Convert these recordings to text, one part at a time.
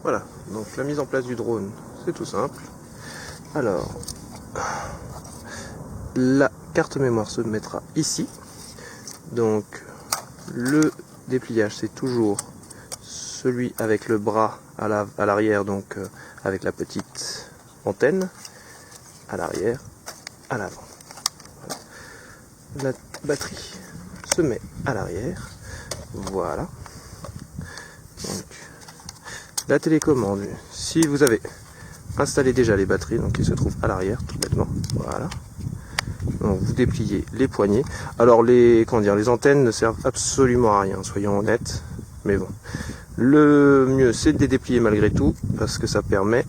Voilà, donc la mise en place du drone, c'est tout simple. Alors, la carte mémoire se mettra ici. Donc, le dépliage, c'est toujours celui avec le bras à l'arrière, donc avec la petite antenne à l'arrière, à l'avant. Voilà. La batterie se met à l'arrière. Voilà. Donc, la télécommande, si vous avez installé déjà les batteries, donc ils se trouvent à l'arrière, tout bêtement. Voilà. Donc vous dépliez les poignées. Alors les antennes ne servent absolument à rien, soyons honnêtes. Mais bon, le mieux c'est de les déplier malgré tout, parce que ça permet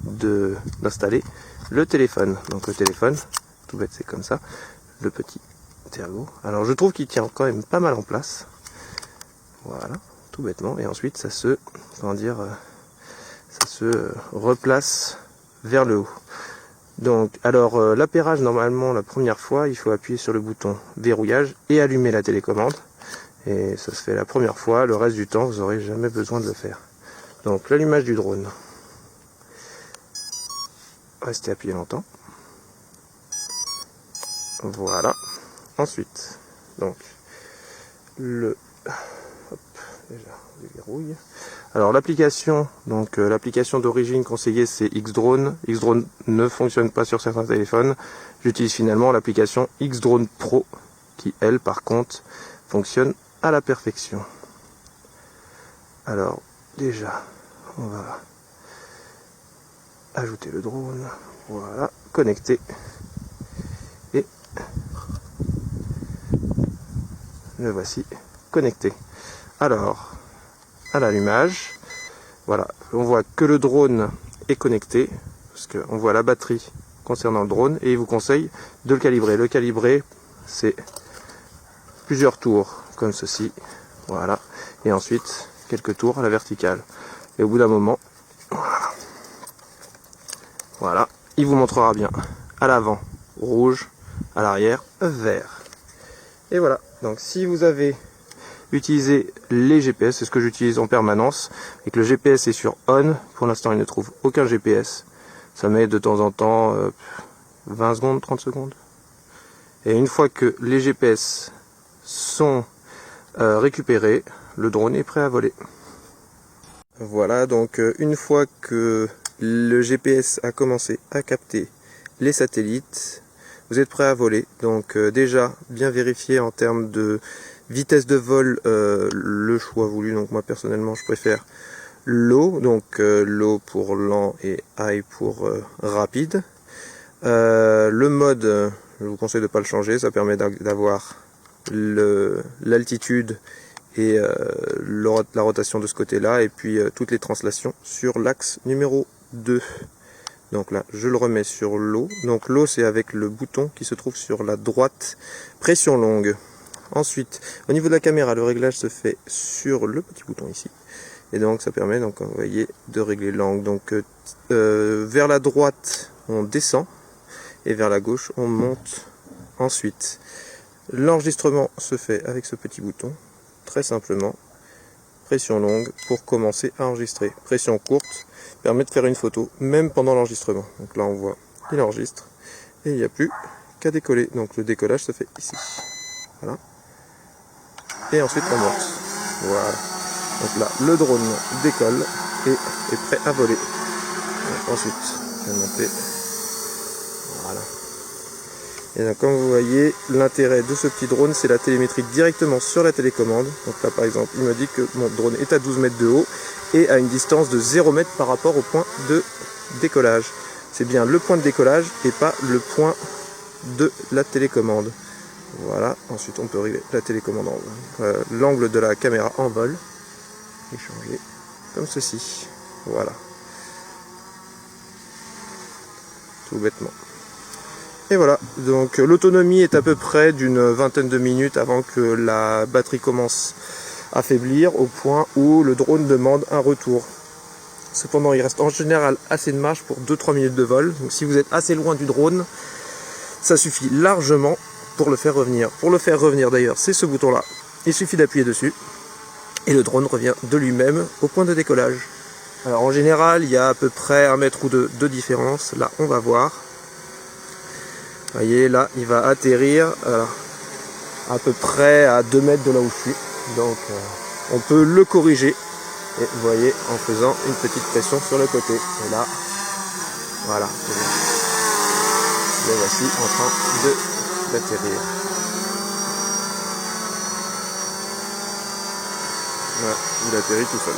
d'installer le téléphone. Donc le téléphone, tout bête, c'est comme ça, le petit ergot. Alors je trouve qu'il tient quand même pas mal en place. Voilà, tout bêtement. Et ensuite ça se, replace vers le haut. Donc, alors l'appairage, normalement, la première fois, il faut appuyer sur le bouton verrouillage et allumer la télécommande. Et ça se fait la première fois, le reste du temps, vous n'aurez jamais besoin de le faire. Donc, l'allumage du drone. Restez appuyé longtemps. Voilà. Ensuite, donc, déjà, je verrouille. Alors l'application, donc l'application d'origine conseillée c'est Xdrone. Xdrone ne fonctionne pas sur certains téléphones. J'utilise finalement l'application Xdrone Pro qui elle par contre fonctionne à la perfection. Alors déjà on va ajouter le drone, voilà, connecter et le voici connecté. Alors à l'allumage, voilà, on voit que le drone est connecté, parce qu'on voit la batterie concernant le drone, et il vous conseille de le calibrer. Le calibrer, c'est plusieurs tours, comme ceci, voilà, et ensuite quelques tours à la verticale. Et au bout d'un moment, voilà, il vous montrera bien à l'avant, rouge, à l'arrière, vert. Et voilà, donc si vous avez utiliser les GPS, c'est ce que j'utilise en permanence, et que le GPS est sur on, pour l'instant il ne trouve aucun GPS, ça met de temps en temps 20 secondes, 30 secondes, et une fois que les GPS sont récupérés, le drone est prêt à voler. Voilà, donc une fois que le GPS a commencé à capter les satellites, vous êtes prêt à voler. Donc déjà bien vérifier en termes de vitesse de vol le choix voulu. Donc moi personnellement je préfère low, donc low pour lent et high pour rapide. Le mode, je vous conseille de ne pas le changer, ça permet d'avoir l'altitude et la rotation de ce côté là, et puis toutes les translations sur l'axe numéro 2. Donc là, je le remets sur l'eau. Donc l'eau, c'est avec le bouton qui se trouve sur la droite, pression longue. Ensuite, au niveau de la caméra, le réglage se fait sur le petit bouton ici. Et donc ça permet, donc, vous voyez, de régler l'angle. Donc vers la droite, on descend, et vers la gauche, on monte. Ensuite, l'enregistrement se fait avec ce petit bouton, très simplement. Pression longue pour commencer à enregistrer. Pression courte permet de faire une photo même pendant l'enregistrement. Donc là on voit, il enregistre et il n'y a plus qu'à décoller. Donc le décollage se fait ici. Voilà. Et ensuite on monte. Voilà. Donc là le drone décolle et est prêt à voler. Donc ensuite je vais monter. Voilà. Et donc comme vous voyez, l'intérêt de ce petit drone, c'est la télémétrie directement sur la télécommande. Donc là par exemple, il me dit que mon drone est à 12 mètres de haut et à une distance de 0 mètre par rapport au point de décollage. C'est bien le point de décollage et pas le point de la télécommande. Voilà, ensuite on peut régler la télécommande l'angle de la caméra en vol et changer comme ceci. Voilà. Tout bêtement. Et voilà, donc l'autonomie est à peu près d'une vingtaine de minutes avant que la batterie commence à faiblir, au point où le drone demande un retour. Cependant, il reste en général assez de marge pour 2-3 minutes de vol. Donc si vous êtes assez loin du drone, ça suffit largement pour le faire revenir. Pour le faire revenir d'ailleurs, c'est ce bouton-là. Il suffit d'appuyer dessus et le drone revient de lui-même au point de décollage. Alors en général, il y a à peu près 1 mètre ou 2 de différence. Là, on va voir. Vous voyez, là, il va atterrir à peu près à 2 mètres de là où je suis. Donc, on peut le corriger. Et vous voyez, en faisant une petite pression sur le côté. Et là, voilà. Le voici en train d'atterrir. Voilà, il atterrit tout seul.